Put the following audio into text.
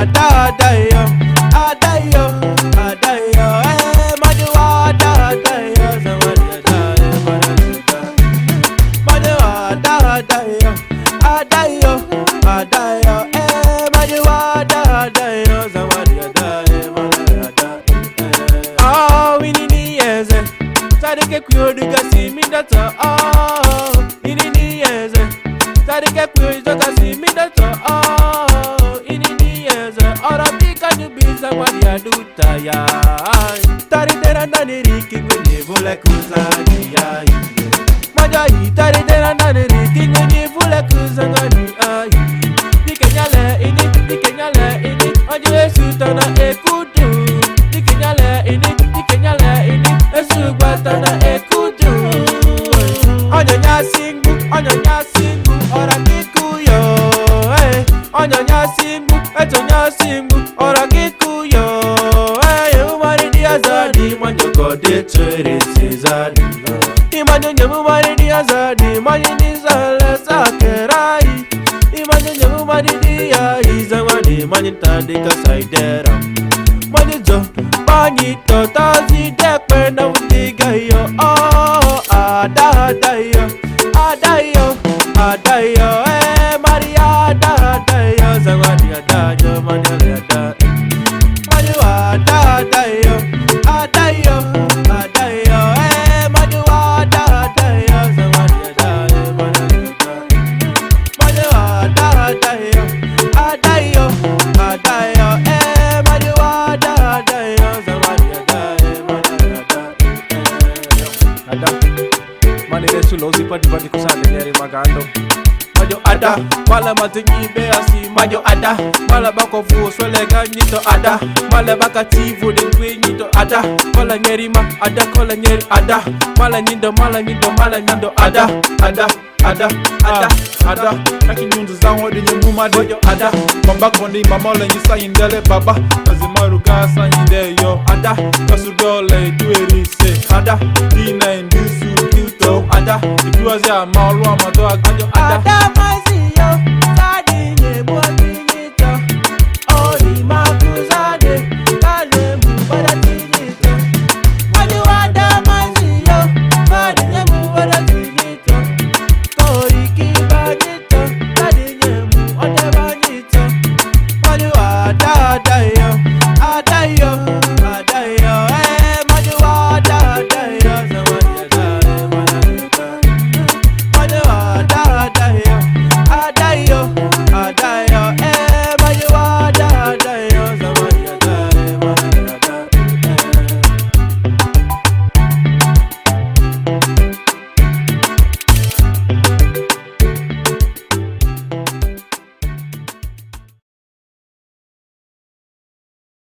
adayo, adayo, adayo, madu adayo, somebody adayo, madu adayo, adayo, adayo, madu adayo, somebody adayo. Oh, we need yes, Sadike kuyodu kasi mindato. Oh, we need yes, Sadike kuyodu kasi mindato. Oh, we need yes, ora bika du bisa wadi aduta ya. Tari dera nani riki nguni vule kuzani ya. Majai tari dera nani riki nguni vule kuzani ay. Dikenyale ini, ajue sutana ekudu. Dikenyale ini, esugbatana ekudu. Onyonya singu, ora kikuyo. Onyonya singu, ora kikuyo. Umari diazadi, manjoko de chere sizadi. Imanyo umari diazadi, manyo nizale sakerai. Imanyo umari diazadi, zamani manyo tandika saidera. Manyo Manito tazi dekwe na udiga yo. Oh, adayo, adayo, adayo, Maria adayo, zawadi adayo, Maria adayo, Manu adayo, adayo, adayo, Manu adayo, zawadi adayo, Manu adayo, adayo, adayo, Manu adayo. Mani resu lozi padi kusande nyeri magando. Majo ada, mala matingi beasi. Majo ada, mala bako fu swele ganyito ada. Mala baka tivu dengwe nyito ada. Kola nyeri ma ada, kola nyeri ada. Mala nyindo ada, ada. Ada, kaki nyundu zango de nyemuma de ada. Mamba kondi mamola nyisa indele baba. Kazimaru kasa inde yo ada. Kasugole dueri se ada. Dina indusu kilto ada. Ikuwazi amalu amado agajo ada. Ada maisi yo, sadi nyebwa kinyito. Ori makuzade, kalemu bada kinyito. Aju ada maisi yo, sadi nyebwa bada kinyito. Die.